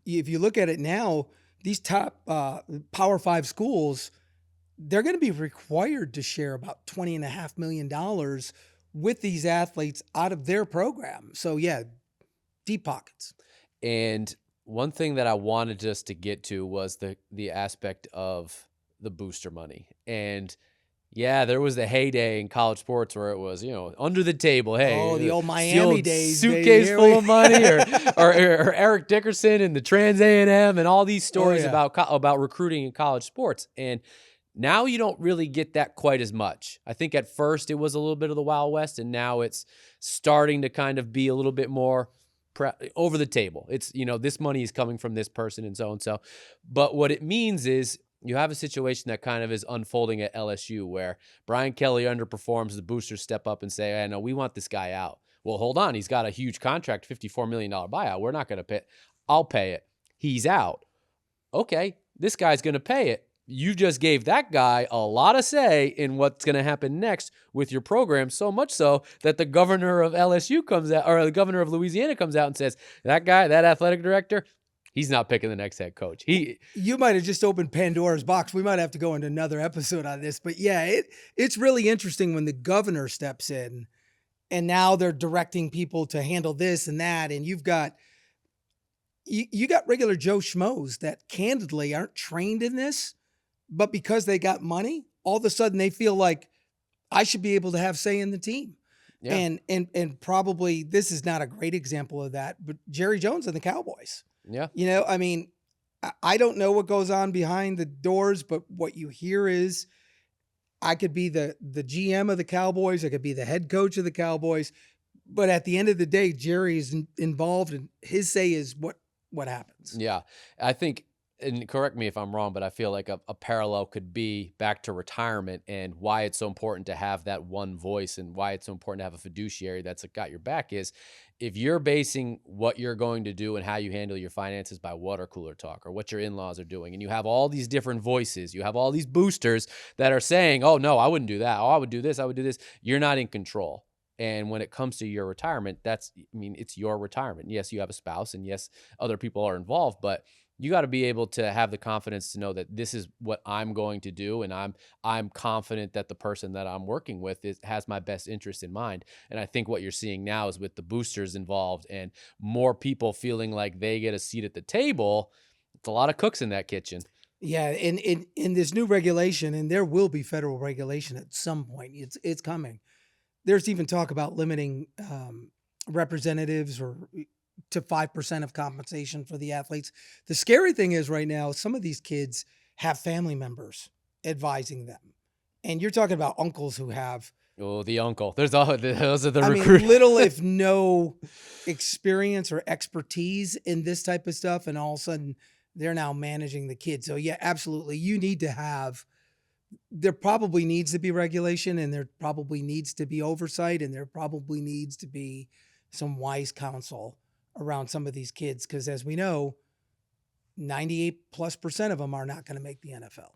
if you look at it now, these top Power 5 schools, they're going to be required to share about $20.5 million with these athletes out of their program. So yeah, deep pockets. And one thing that I wanted us to get to was the aspect of the booster money. And yeah, there was the heyday in college sports where it was, under the table. Hey, The old it's Miami days, suitcase baby. full of money, or Eric Dickerson and the Trans A&M, and all these stories yeah. about recruiting in college sports. And now you don't really get that quite as much. I think at first it was a little bit of the Wild West, and now it's starting to kind of be a little bit more over the table. It's, this money is coming from this person and so and so. But what it means is you have a situation that kind of is unfolding at LSU where Brian Kelly underperforms, the boosters step up and say, hey, no, we want this guy out. Well, hold on. He's got a huge contract, $54 million buyout. We're not going to pay it. I'll pay it. He's out. Okay, this guy's going to pay it. You just gave that guy a lot of say in what's going to happen next with your program, so much so that the governor of LSU comes out, or the governor of Louisiana comes out and says, that guy, that athletic director, he's not picking the next head coach. You might have just opened Pandora's box. We might have to go into another episode on this, but yeah, it's really interesting when the governor steps in and now they're directing people to handle this and that. And you got regular Joe Schmoes that candidly aren't trained in this, but because they got money, all of a sudden they feel like I should be able to have say in the team. Yeah. And probably this is not a great example of that, but Jerry Jones and the Cowboys. Yeah. I mean, I don't know what goes on behind the doors, but what you hear is I could be the GM of the Cowboys. I could be the head coach of the Cowboys. But at the end of the day, Jerry is involved and his say is what happens. Yeah. I think, and correct me if I'm wrong, but I feel like a parallel could be back to retirement and why it's so important to have that one voice and why it's so important to have a fiduciary that's got your back is if you're basing what you're going to do and how you handle your finances by water cooler talk or what your in-laws are doing, and you have all these different voices, you have all these boosters that are saying, oh, no, I wouldn't do that. Oh, I would do this. I would do this. You're not in control. And when it comes to your retirement, it's your retirement. Yes, you have a spouse and yes, other people are involved, but you got to be able to have the confidence to know that this is what I'm going to do. And I'm confident that the person that I'm working with has my best interest in mind. And I think what you're seeing now is with the boosters involved and more people feeling like they get a seat at the table. It's a lot of cooks in that kitchen. Yeah. In this new regulation, and there will be federal regulation at some point, it's coming. There's even talk about limiting representatives or to 5% of compensation for the athletes. The scary thing is right now, some of these kids have family members advising them. And you're talking about uncles who have. Oh, the uncle. Those are the recruits. Little, if no experience or expertise in this type of stuff. And all of a sudden they're now managing the kids. So yeah, absolutely. There probably needs to be regulation and there probably needs to be oversight and there probably needs to be some wise counsel around some of these kids. Because as we know, 98+% of them are not going to make the NFL.